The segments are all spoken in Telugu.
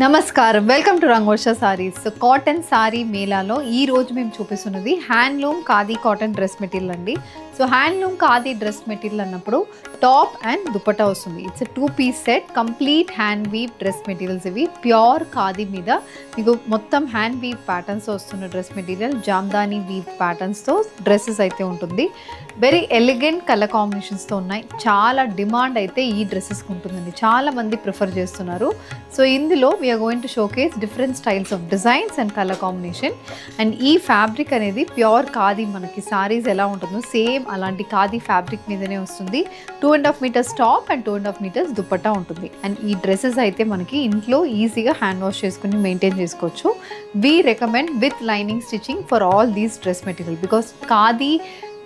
నమస్కారం, welcome to Rangavarsha Sarees. So cotton sari మేళాలో ఈ రోజు మేము చూపిస్తున్నది handloom khadi cotton dress material అండి. So handloom khadi dress material అన్నప్పుడు టాప్ అండ్ దుపట్టా వస్తుంది. It's 2 piece set, complete hand weave dress materials. ఇవి ప్యూర్ ఖాదీ మీద మీకు మొత్తం హ్యాండ్ వీవ్ ప్యాటర్న్స్ వస్తున్న డ్రెస్ మెటీరియల్. జామ్దానీ వీవ్ ప్యాటర్న్స్తో డ్రెస్సెస్ అయితే ఉంటుంది. వెరీ ఎలిగెంట్ కలర్ కాంబినేషన్స్తో ఉన్నాయి. చాలా డిమాండ్ అయితే ఈ డ్రెస్సెస్కి ఉంటుందండి, చాలా మంది ప్రిఫర్ చేస్తున్నారు. సో ఇందులో we're going to showcase different styles of designs and colour combination. And ఈ ఫ్యాబ్రిక్ అనేది ప్యూర్ ఖాదీ, మనకి సారీస్ ఎలా ఉంటుందో సేమ్ అలాంటి ఖాదీ ఫ్యాబ్రిక్ మీదనే వస్తుంది. 2.5 metres top and 2.5 metres dupatta ఉంటుంది. అండ్ ఈ డ్రెస్సెస్ అయితే మనకి ఇంట్లో ఈజీగా హ్యాండ్ వాష్ చేసుకుని మెయింటైన్ చేసుకోవచ్చు. We recommend with lining stitching for all these dress material because khadi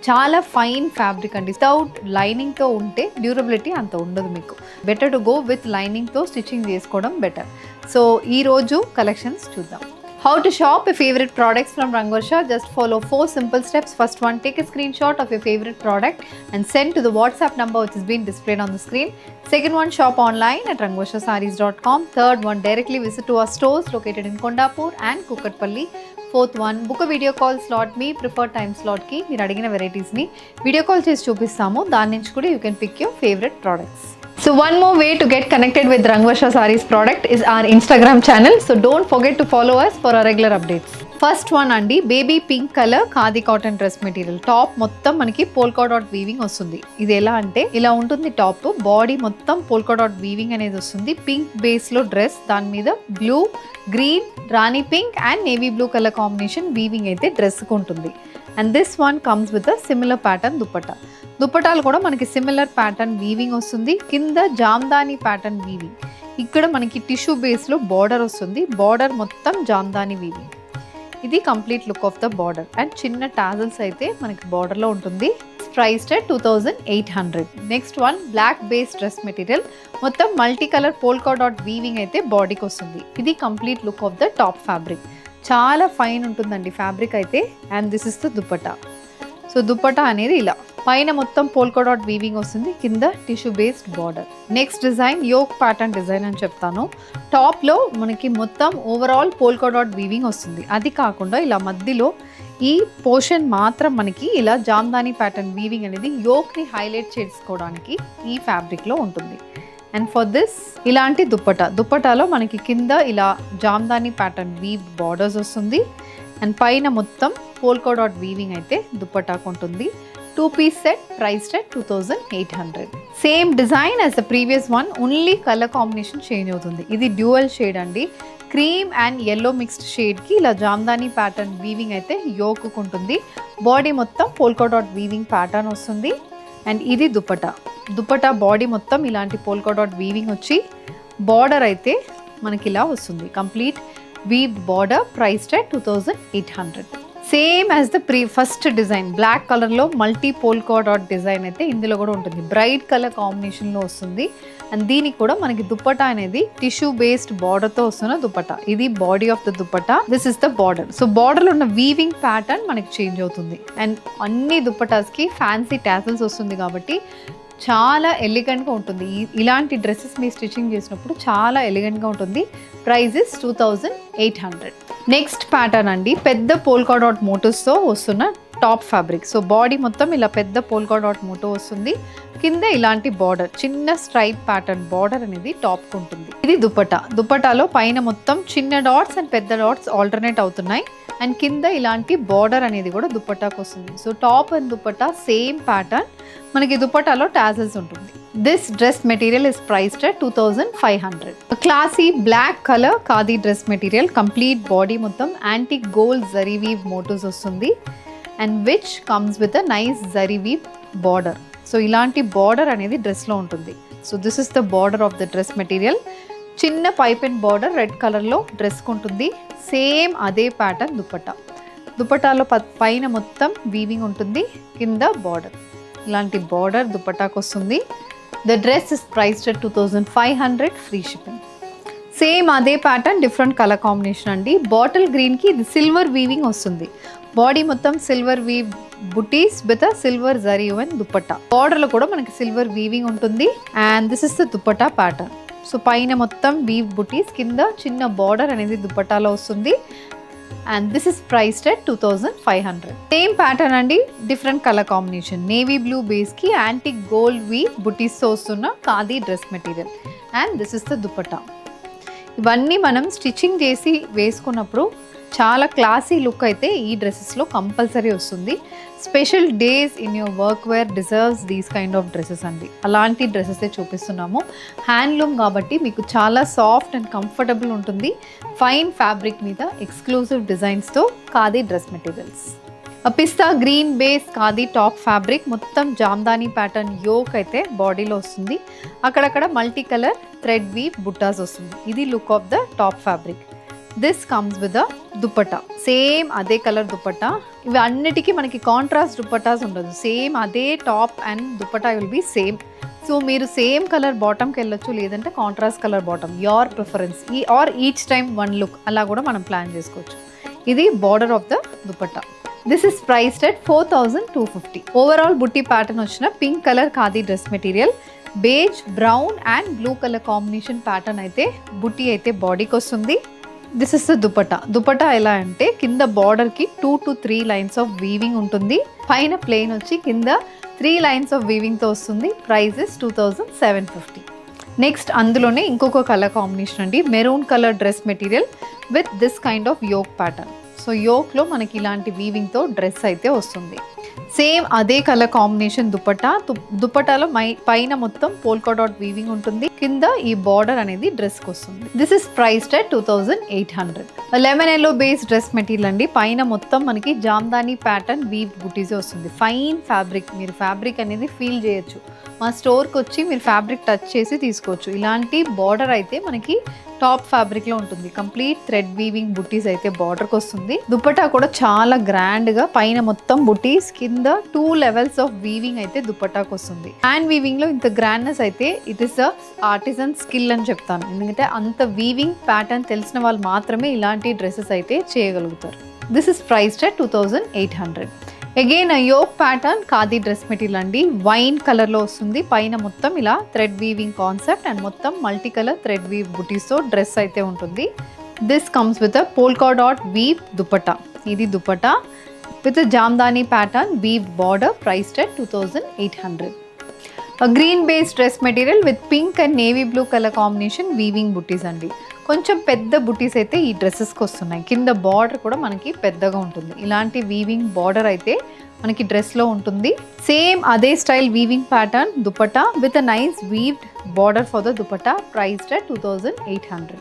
చాలా ఫైన్ ఫ్యాబ్రిక్ అండి. వితౌట్ లైనింగ్తో ఉంటే డ్యూరబిలిటీ అంత ఉండదు మీకు. బెటర్ టు గో విత్ లైనింగ్తో స్టిచ్చింగ్ చేసుకోవడం బెటర్. సో ఈరోజు కలెక్షన్స్ చూద్దాం. How to shop your favorite products from Rangvarsha? Just follow 4 simple steps. First one, take a screenshot of your favorite product and send to the WhatsApp number which is being displayed on the screen. Second one, shop online at rangvarshasarees.com. Third one, directly visit to our stores located in Kondapur and Kukatpalli. Fourth one, book a video call slot. Me preferred time slot ki meer adigina varieties ni video call chesi chupistamu. Dani nunchi kuda you can pick your favorite products. So one more way to get connected with Rangvarsha Sarees product is our Instagram channel. So don't forget to follow us for our regular updates. First one అండి, baby pink colour khadi cotton dress material. Top మొత్తం మనకి పోల్కా డాట్ వీవింగ్ వస్తుంది. ఇది ఎలా అంటే ఇలా ఉంటుంది. టాప్ బాడీ మొత్తం పోల్కా డాట్ వీవింగ్ అనేది వస్తుంది. పింక్ బేస్ లో డ్రెస్, దాని మీద blue, green, rani pink and navy blue colour combination weaving అయితే డ్రెస్ కు ఉంటుంది. And this one comes with a similar pattern dupatta. దుపట్టాలు కూడా మనకి సిమిలర్ ప్యాటర్న్ వీవింగ్ వస్తుంది. కింద జామ్దానీ ప్యాటర్న్ వీవింగ్. ఇక్కడ మనకి టిష్యూ బేస్ లో బార్డర్ వస్తుంది. బార్డర్ మొత్తం జామ్దానీ వీవింగ్. ఇది complete look of the border. And చిన్న టాజల్స్ అయితే మనకి బార్డర్లో ఉంటుంది. Priced at 2800. Next one, black base dress material. మొత్తం multi colour polka dot weaving అయితే బాడీకి వస్తుంది. ఇది complete look of the top fabric. చాలా ఫైన్ ఉంటుందండి ఫ్యాబ్రిక్ అయితే. And this is the dupatta. So dupatta అనేది ఇలా పైన మొత్తం పోల్కా డాట్ వీవింగ్ వస్తుంది, కింద tissue based border. Next design yoke pattern design అని చెప్తాను. టాప్లో మనకి మొత్తం ఓవరాల్ పోల్కా డాట్ వీవింగ్ వస్తుంది. అది కాకుండా ఇలా మధ్యలో ఈ పోర్షన్ మాత్రం మనకి ఇలా జామ్దానీ ప్యాటర్న్ వీవింగ్ అనేది యోక్ని హైలైట్ చేసుకోవడానికి ఈ ఫ్యాబ్రిక్లో ఉంటుంది. అండ్ ఫర్ దిస్ ఇలాంటి దుపట్టాలో మనకి కింద ఇలా జామ్దానీ ప్యాటర్న్ వీవ్ బార్డర్స్ వస్తుంది. అండ్ పైన మొత్తం పోల్కా డాట్ వీవింగ్ అయితే దుపట్టాకు ఉంటుంది. 2 piece set, priced at 2800. Same design as the previous one, only colour combination change అవుతుంది. ఇది డ్యూయల్ షేడ్ అండి. క్రీమ్ అండ్ ఎల్లో మిక్స్డ్ షేడ్కి ఇలా జామ్దానీ ప్యాటర్న్ వీవింగ్ అయితే యోక్ ఉంటుంది. బాడీ మొత్తం పోల్కా డాట్ వీవింగ్ ప్యాటర్న్ వస్తుంది. అండ్ ఇది దుపట్టా బాడీ మొత్తం ఇలాంటి పోల్కా డాట్ వీవింగ్ వచ్చి బార్డర్ అయితే మనకి ఇలా వస్తుంది. Complete weave border, priced at 2800. Same as the first design, black కలర్లో మల్టీ పోల్కా డాట్ డిజైన్ అయితే ఇందులో కూడా ఉంటుంది. బ్రైట్ కలర్ కాంబినేషన్లో వస్తుంది. అండ్ దీనికి కూడా మనకి దుపట్టా అనేది టిష్యూ బేస్డ్ బార్డర్తో వస్తున్న దుపట్టా. ఇది body of the dupatta, this is the border. So బార్డర్లో ఉన్న వీవింగ్ ప్యాటర్న్ మనకి చేంజ్ అవుతుంది. అండ్ అన్ని దుపట్టాస్కి ఫ్యాన్సీ టాసల్స్ వస్తుంది కాబట్టి చాలా ఎలిగెంట్గా ఉంటుంది. ఇలాంటి డ్రెస్సెస్ మీరు స్టిచ్చింగ్ చేసినప్పుడు చాలా ఎలిగెంట్గా ఉంటుంది. Price is 2800. నెక్స్ట్ ప్యాటర్న్ అండి, పెద్ద పోల్కా డాట్ మోటోస్తో వస్తున్న టాప్ ఫ్యాబ్రిక్. సో బాడీ మొత్తం ఇలా పెద్ద పోల్కా డాట్ మోటో వస్తుంది. కింద ఇలాంటి బార్డర్, చిన్న స్ట్రైప్ ప్యాటర్న్ బార్డర్ అనేది టాప్కి ఉంటుంది. ఇది దుపట్టాలో పైన మొత్తం చిన్న డాట్స్ అండ్ పెద్ద డాట్స్ ఆల్టర్నేట్ అవుతున్నాయి. అండ్ కింద ఇలాంటి బార్డర్ అనేది కూడా దుపట్టాకు వస్తుంది. So top and dupatta same pattern. మనకి దుపట్టాలో టాజల్స్ ఉంటుంది. This dress material is priced at 2500. Classy black colour khadi dress material. Complete body మొత్తం antique gold zari weave motifs వస్తుంది. And which comes with a nice zari weave border. So ఇలాంటి బార్డర్ అనేది డ్రెస్లో ఉంటుంది. So this is the border of the dress material. చిన్న పైప్ అండ్ బార్డర్ రెడ్ కలర్లో డ్రెస్కి ఉంటుంది. సేమ్ అదే ప్యాటర్న్ దుపట్టాలో పైన మొత్తం వీవింగ్ ఉంటుంది, కింద బార్డర్. ఇలాంటి బార్డర్ దుపట్టాకు వస్తుంది. The dress is priced at 2500, free shipping. Same అదే ప్యాటర్న్, డిఫరెంట్ కలర్ కాంబినేషన్ అండి. బాటిల్ గ్రీన్కి ఇది సిల్వర్ వీవింగ్ వస్తుంది. బాడీ మొత్తం సిల్వర్ వీవ్ బుటీస్ with silver zari and dupatta. బార్డర్లో కూడా మనకి సిల్వర్ వీవింగ్ ఉంటుంది. And this is the dupatta pattern. So పైన మొత్తం వీవ్ బుటీస్, కింద చిన్న బార్డర్ అనేది దుపట్టాలో వస్తుంది. And this is priced at 2500. Same pattern అండి, different colour combination. Navy blue బేస్కి యాంటిక్ గోల్డ్ వీవ్ బుటీస్తో వస్తున్న khadi dress material. And this is the dupatta. ఇవన్నీ మనం స్టిచ్చింగ్ చేసి వేసుకున్నప్పుడు చాలా క్లాసీ లుక్ అయితే ఈ డ్రెస్సెస్లో కంపల్సరీ వస్తుంది. Special days in your work wear deserves these kind of dresses అండి. అలాంటి డ్రెస్సెసే చూపిస్తున్నాము. హ్యాండ్లూమ్ కాబట్టి మీకు చాలా సాఫ్ట్ అండ్ కంఫర్టబుల్ ఉంటుంది. ఫైన్ ఫ్యాబ్రిక్ మీద ఎక్స్క్లూజివ్ డిజైన్స్తో ఖాదీ డ్రెస్ మెటీరియల్స్. పిస్తా green base khadi top fabric, మొత్తం జామ్దానీ ప్యాటర్న్ యోక్ అయితే బాడీలో వస్తుంది. అక్కడక్కడ మల్టీ కలర్ థ్రెడ్ వీవ్ బుట్టాస్ వస్తుంది. ఇది look of the top fabric. This comes with the dupatta, same అదే కలర్ దుపట్టా. ఇవి అన్నిటికీ మనకి కాంట్రాస్ట్ దుపట్టాస్ ఉండదు, సేమ్ అదే top and dupatta will be same. So మీరు సేమ్ కలర్ బాటమ్కి వెళ్ళొచ్చు, లేదంటే contrast colour bottom, your preference. Or each time one look అలా కూడా మనం ప్లాన్ చేసుకోవచ్చు. ఇది border of the dupatta. This is priced at 4250. Overall butti pattern వచ్చిన pink colour khadi dress material, beige, brown and blue colour combination pattern అయితే బుట్టి అయితే బాడీకి వస్తుంది. This is the dupatta. Dupatta ఎలా అంటే కింద బార్డర్కి 2 to 3 లైన్స్ ఆఫ్ వీవింగ్ ఉంటుంది. పైన ప్లెయిన్ వచ్చి కింద 3 లైన్స్ ఆఫ్ వీవింగ్తో వస్తుంది. Price is 2750. నెక్స్ట్ అందులోనే ఇంకొక కలర్ కాంబినేషన్ అండి, maroon colour dress material with this kind of yoke pattern. So యోక్లో మనకి ఇలాంటి వీవింగ్తో డ్రెస్ అయితే వస్తుంది. సేమ్ అదే కలర్ కాంబినేషన్ దుపట్టా. దుపట్టాలో పైన మొత్తం పోల్కా డాట్ వీవింగ్ ఉంటుంది, కింద ఈ బార్డర్ అనేది డ్రెస్కి వస్తుంది. This is priced at 2800. Lemon yellow base dress material అండి. పైన మొత్తం మనకి జామ్దానీ ప్యాటర్న్ వీవ్ బుటీసే వస్తుంది. ఫైన్ ఫ్యాబ్రిక్, మీరు ఫ్యాబ్రిక్ అనేది ఫీల్ చేయొచ్చు. మా స్టోర్కి వచ్చి మీరు ఫ్యాబ్రిక్ టచ్ చేసి తీసుకోవచ్చు. ఇలాంటి బార్డర్ అయితే మనకి టాప్ ఫ్యాబ్రిక్లో ఉంటుంది. కంప్లీట్ థ్రెడ్ వీవింగ్ బుటీస్ అయితే బార్డర్కి వస్తుంది. దుపట్టా కూడా చాలా గ్రాండ్గా పైన మొత్తం బుటీస్, కింద 2 లెవెల్స్ ఆఫ్ వీవింగ్ అయితే దుపట్టాకి వస్తుంది. హ్యాండ్ వీవింగ్లో ఇంత గ్రాండ్నెస్ అయితే it is a artisan skill అని చెప్తాను. ఎందుకంటే అంత వీవింగ్ ప్యాటర్న్ తెలిసిన వాళ్ళు మాత్రమే ఇలాంటి డ్రెస్సెస్ అయితే చేయగలుగుతారు. This is priced at 2800. Again yoke pattern khadi dress material అండి. వైన్ కలర్లో వస్తుంది. పైన మొత్తం ఇలా థ్రెడ్ వీవింగ్ కాన్సెప్ట్ అండ్ మొత్తం మల్టీ కలర్ థ్రెడ్ వీవ్ బుటీస్తో డ్రెస్ అయితే ఉంటుంది. This comes with a polka dot weave dupatta. ఇది dupatta with Jamdani pattern weave border, priced at 2800. Green base dress material with pink and navy blue colour combination weaving బుటీస్ అండి. కొంచెం పెద్ద బుటీస్ అయితే ఈ డ్రెస్సెస్కి వస్తున్నాయి. కింద బార్డర్ కూడా మనకి పెద్దగా ఉంటుంది. ఇలాంటి వీవింగ్ బార్డర్ అయితే మనకి డ్రెస్లో ఉంటుంది. సేమ్ అదే style weaving pattern dupatta with a nice weaved border for the dupatta, priced at 2800.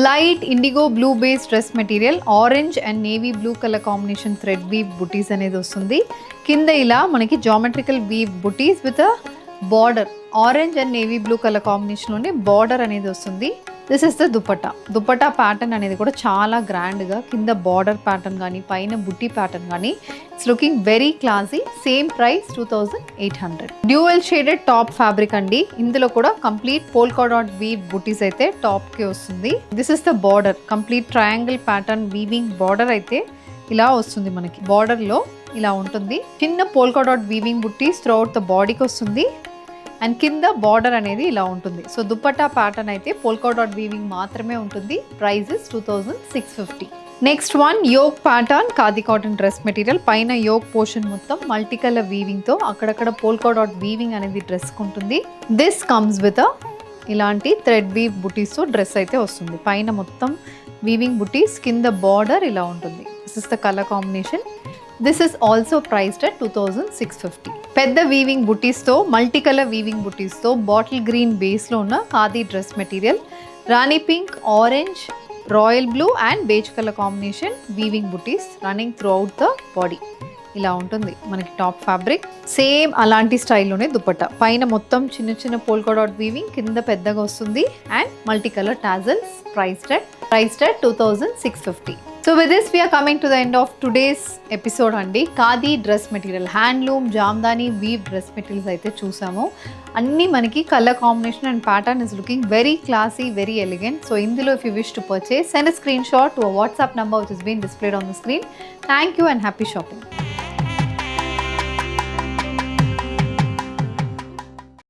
Light indigo blue base dress material, orange and navy blue colour combination thread weave బుటీస్ అనేది వస్తుంది. కింద ఇలా మనకి జామెట్రికల్ వీవ్ బుటీస్ with border, orange and navy blue colour కాంబినేషన్లోనే బార్డర్ అనేది వస్తుంది. This is the dupatta. Dupatta pattern అనేది కూడా చాలా గ్రాండ్గా కింద బార్డర్ ప్యాటర్న్ కానీ పైన బుట్టి ప్యాటర్న్ కానీ it's looking very classy. Same price 2800. Dual shaded top fabric అండి. ఇందులో కూడా కంప్లీట్ పోల్కా డాట్ వీవ్ బుటీస్ అయితే టాప్కి వస్తుంది. This is the border, complete triangle pattern weaving border అయితే ఇలా వస్తుంది. మనకి బార్డర్లో ఇలా ఉంటుంది. చిన్న polka dot weaving buttis throughout the బాడీకి వస్తుంది అండ్ కింద బార్డర్ అనేది ఇలా ఉంటుంది. సో దుపట్టా ప్యాటర్న్ అయితే పోల్కా డాట్ వీవింగ్ మాత్రమే ఉంటుంది. Price is 2650. Next one yoke pattern khadi cotton dress material. పైన యోక్ పోర్షన్ మొత్తం మల్టీ కలర్ వీవింగ్తో అక్కడక్కడ పోల్కా డాట్ వీవింగ్ అనేది డ్రెస్కి ఉంటుంది. దిస్ కమ్స్ విత్ ఇలాంటి థ్రెడ్ వీవ్ బుటీస్తో డ్రెస్ అయితే వస్తుంది. పైన మొత్తం వీవింగ్ బుటీస్, కింద బార్డర్ ఇలా ఉంటుంది. This is the colour combination. This is also priced at 2650. పెద్ద వీవింగ్ బుటీస్తో, మల్టీ కలర్ వీవింగ్ బుటీస్తో బాటిల్ గ్రీన్ బేస్లో ఉన్న khadi dress material, rani pink, orange, royal blue and beige colour combination weaving బుటీస్ running throughout the body. ఇలా ఉంటుంది మనకి టాప్ ఫ్యాబ్రిక్. సేమ్ అలాంటి స్టైల్లోనే దుపట్టా. పైన మొత్తం చిన్న చిన్న పోల్కా డాట్ వీవింగ్, కింద పెద్దగా వస్తుంది and multi colour tassels. Priced at 2650. So with this we are coming to the end of today's episode అండి. Khadi dress material, handloom, Jamdani, weave dress materials అయితే చూసాము. అన్నీ మనకి colour combination and pattern is looking very classy, very elegant. So ఇందులో if you wish to purchase, send a screenshot to a WhatsApp number which has been displayed on the screen. Thank you and happy shopping.